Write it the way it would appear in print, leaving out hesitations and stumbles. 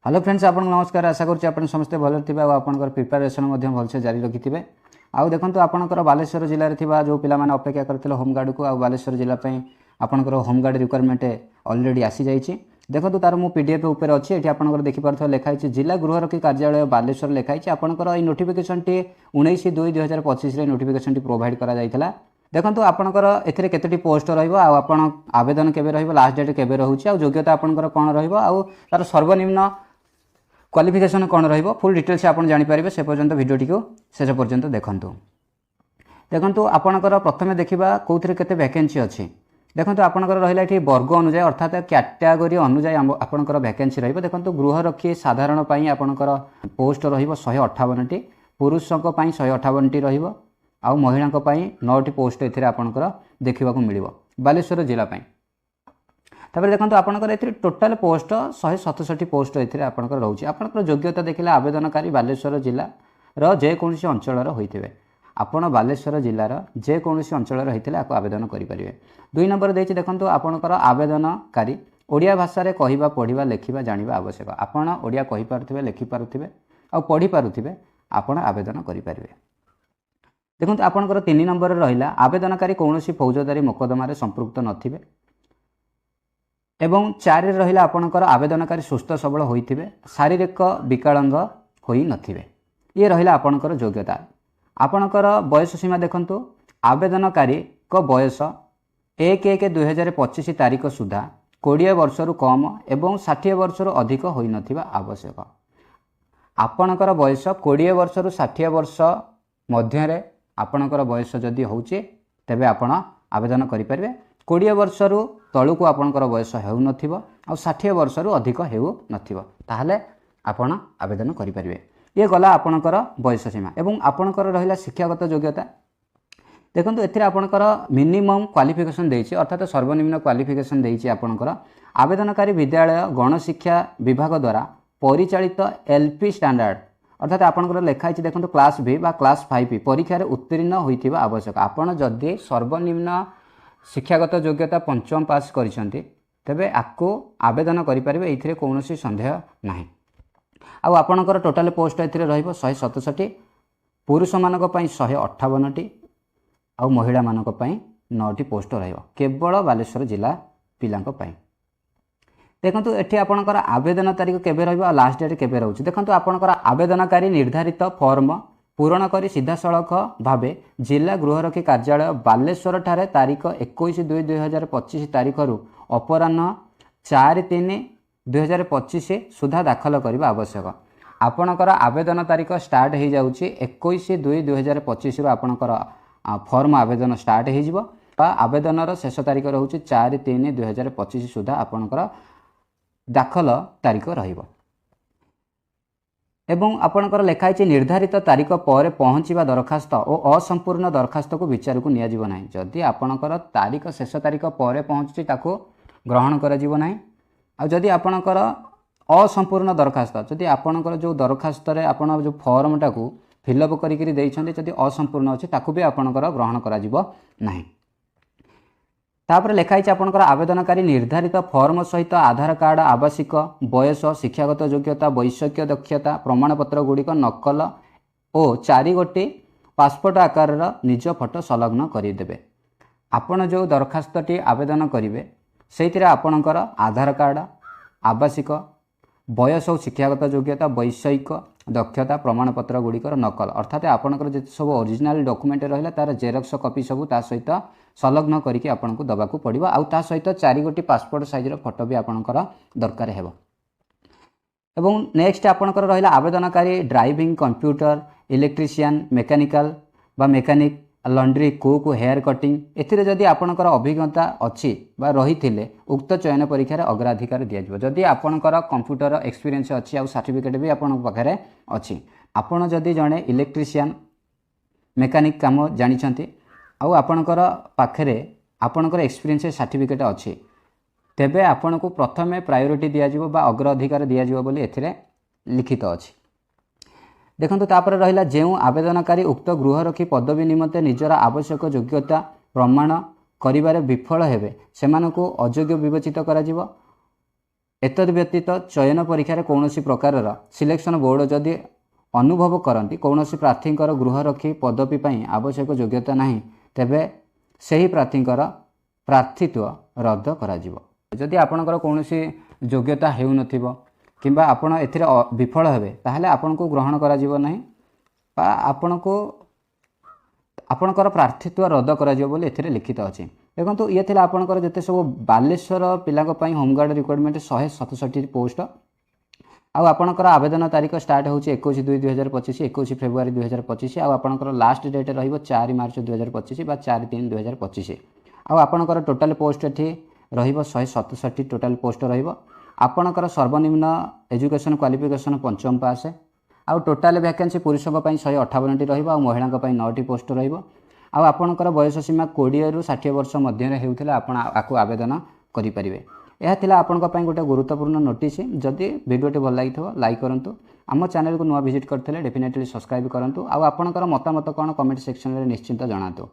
Hello friends, आपन नमस्कार। आशा करुच्ची आप समस्ते भल थे और आपंकर प्रिपेरेसन भलसे जारी रखि थे। आउ देखो आपंकर बालेश्वर जिले में जो पिला माने अपेक्षा करते होमगार्ड को बालेश्वर जिलापी आपंकर होमगार्ड रिक्वायरमेंट अलरेडी आसी जाइए। देखो तार मु पीडीएफ उपर अच्छी ये आपंकर देखिपे लिखाई जिला गृहरक्षी कार्यालय बालेश्वर लिखाई आपंकर ये notification T 19/2/2025 notification T provide करा देखो आपंकर एथिरे केतोटी पोस्ट रहा आवेदन केबे रहिबो लास्ट डेट केबे रहउची योग्यता आपंकर कौन रहिबो तार सर्वनिम्न क्वालिफिकेशन कौन रहिबो फुल डिटेल्स आप जानीपारे से पर्यंत भिडियोटी को शेष पर्यंत देखूँ। देखो आपंकर प्रथम देखा कौन केते वैकेंसी अच्छी। देखो आपंकर रहा ये वर्ग अनुजाई अर्थात कैटेगोरी अनुजाई आपंकर वैकेंसी रहिबो। देखो गृहरक्षी साधारण आपंकर पोस्ट रहिबो 158 टी, पुरुषों 158 टी रहिबो आ महिला 9 टी पोस्ट एथिरे आपंकर देखा मिलिबो बालेश्वर जिलापी। तापर देखो आपंकर ये टोटाल पोस्ट 167 पोस्ट ये आपंकर रोचे। आपंकर योग्यता देखिले आवेदनकारी बालेश्वर जिलार जेकोसी अंचल होइथिबे। आपण बालेश्वर जिलार जेकोसी अंचल होइथिले आपको आवेदन करेंगे। 2 नंबर देछि देखो आपंकर आवेदनकारी ओडिया भाषा रे कहिबा पढ़िबा लेखिबा जानिबा आवश्यक। आपण ओडिया कहि पारुथिबे लेखि पारुथिबे आ पढ़ी पारुथिबे आपण आवेदन करेंगे। देखो आपंकर 3 नंबर रहिला आवेदनकारी कौनसी फौजदारी मोकदमा संपृक्त नथिबे एवं 4 रहिला आपणकर आवेदनकारी सुस्थ सबल होइथिबे शारीरिक विकलांग होई नथिबे। ये रहिला आपणकर योग्यता। आपणकर बयस सीमा देखंतु आवेदनकारी को बयस 1/1/2025 तारीख सुधा 20 वर्षरु कम एवं 60 वर्षरु अधिक होई नथिबा आवश्यक। आपणकर बयस 20 वर्षरु 60 वर्ष मध्य रे आपणकर बयस जदि होउची तबे आपण आवेदन करि परिबे। 20 वर्षरु तलुक आपणकर बयस हेउ नथिबो आ 60 वर्षरु अधिक हेउ नथिबो ताहले आपण आवेदन करि परिबे। ये गला आपणकर बयस सीमा एवं आपणकर रहिला शिक्षागत योग्यता। देखंतु एथिरे आपणकर मिनिमम क्वालिफिकेशन देइछि अर्थात सर्वनिम्न क्वालिफिकेशन देइछि आपणकर आवेदनकारी विद्यालय गणशिक्षा विभाग द्वारा परिचालित एलपी स्टैंडर्ड अर्थात आपणकर लेखाइछि देखंतु क्लास बी बा क्लास 5 परीक्षा रे उत्तीर्ण होइथिबा आवश्यक। आपण जदि सर्वनिम्न शिक्षागत योग्यता पंचम पास करिसेंती तबे आपको आवेदन करि परिबे। एथिरे कोनोसी संदेह नाही। आ आपणकर टोटल पोस्ट एथिरे रहिबो 167 पुरुष मानक पई 158 टी आ महिला मानक पई 9 टी पोस्ट रहिबो केवल बालेश्वर जिला पिलांक पई। देखंतु एठी आपणकर आवेदन तारीख केबे रहिबो आ लास्ट डेट केबे रहउची। देखंतु आपणकर आवेदनकारी निर्धारित फॉर्म पूरण करी सीधासलख भावे जिला गृहरक्षी कार्यालय बालेश्वर ठारे तारीख 21/2/2025 तारीख रु अपराह्न 4/3/2025 सुधा दाखल करबा आवश्यक। आपणकर आवेदन तारीख स्टार्ट हो जाउची 21/2/2025 रु आपणकर फॉर्म आवेदन स्टार्ट हो जिवो आवेदनर शेष तारीख रहउची 4/3/2025 सुधा आपणकर दाखल तारीख रहिबो। एवं आपणकर लेखाई निर्धारित तारीख पर पहुँचवा दरखास्त और असंपूर्ण दरखास्त को विचार को नियाजिब नाही। जदि आपणकर तारीख शेष तारीख पर पहुँची ताको ग्रहण करा जिवो नाही। आ जदि आपणकर असंपूर्ण दरखास्त जदि आपणकर जो दरखास्त रे आपण जो फॉर्म टाको फिलअप करिकरी देइछन्ते जदि असंपूर्ण अछि ताको भी आपणकर ग्रहण करा जिवो नाही। तापर लेखाई आपणकर आवेदनकारी निर्धारित फॉर्म सहित आधार कार्ड आवासिक बयस शिक्षागत योग्यता वैषयिक दक्षता प्रमाणपत्र गुड़िक नकल और 4 गोटी पासपोर्ट आकार निज फोटो संलग्न करदेवे। आपण जो दरखास्तटी आवेदन करेंगे से आपणकर आधार कार्ड आवासिक बयस और शिक्षागत योग्यता वैषयिक दक्षता प्रमाणपत्र गुड़िकर नकल अर्थात आपणकर जो सब ओरिजिनल डॉक्यूमेंट रहा तार जेरक्स कॉपी सब ता सहित संलग्न करके आपको दबाकू पड़ो आउ ता सहित 4 गोटी पासपोर्ट साइज फोटो भी आपणकर दरकार हेबो। एवं नेक्स्ट आपणकर रहा आवेदनकारी ड्राइविंग कंप्यूटर इलेक्ट्रीशियन मेकानिकल बा mechanic laundry cook hair cutting एथिरे जदि आपणकर अभिज्ञता अच्छी बा रही उक्त चयन परीक्षा अग्राधिकार दिया जदि आपणकर कंप्यूटर एक्सपीरियंस अच्छी आ सर्टिफिकेट भी आपण पाखरे अच्छी आपण जदि जड़े इलेक्ट्रीशियन मेकानिक काम जानिछंती आउ आपणकर पाखरे आपणकर एक्सपीरियंस सर्टिफिकेट अच्छी तेबे आपण को प्रथमे प्रायोरिटी दिया बा अग्राधिकार दिया बोली एथिरे लिखित अच्छी। देखंतु तापर रहिला जेउ आवेदनकारी उक्त गृहरक्षी पदवी निमंते निजर आवश्यक योग्यता प्रमाण करिबारे विफल हेबे सेमानकु अयोग्य विवेचित करा जिवो एतद व्यतीत चयन परीक्षा कौन प्रकार सिलेक्शन बोर्ड जदि अनुभव करती कौन प्रार्थी गृहरक्षी पदवी पर आवश्यक योग्यता नहीं तेबे सही प्रार्थी प्रार्थित्व रद्द करा आपणकर कौन योग्यता हो नथिबो किंबा आपण एथिरे विफल हेबे ताहले आपनको ग्रहण करा जीवो नहीं बा आपनको आपणकर प्रार्थित्व रद्द करा जीवो बोली एथिरे लिखित अछि। देखंतु ये थिला आपणकर जते सब बालेश्वर पिलाक पई होमगार्ड रिक्वायरमेंट 167 पोस्ट आउ आपणकर आवेदन तारीख स्टार्ट होची 21/2/2025 21 फेब्रुआरी 2025 आउ आपणकर लास्ट डेट रहिबो 4 मार्च 2025 बा 4/3/2025 आउ आपणकर टोटल पोस्ट एठी रहिबो 167 टोटल पोस्ट रहिबो। आपणकर सर्वनिम्न एजुकेशन क्वालिफिकेशन पंचम पास आउ टोटल वैकेंसी पुरुषों 158 रहिबो आउ महिलांक 9 पोस्ट रहिबो आउ आपणकर बयस सीमा 20 रु 60 वर्ष मध्य हेउथिले आपण आकु आवेदन करि परिबे। यह थिला आपणक पई गोटे गुरुत्वपूर्ण नोटिस जदि वीडियोटी भल लागिथो लाइक करंतु आम चैनल को नुआ विजिट करथिले डेफिनेटली सब्सक्राइब करंतु आउ आपणकर मतामत कोन कमेंट सेक्शन रे निश्चिंत जणातु।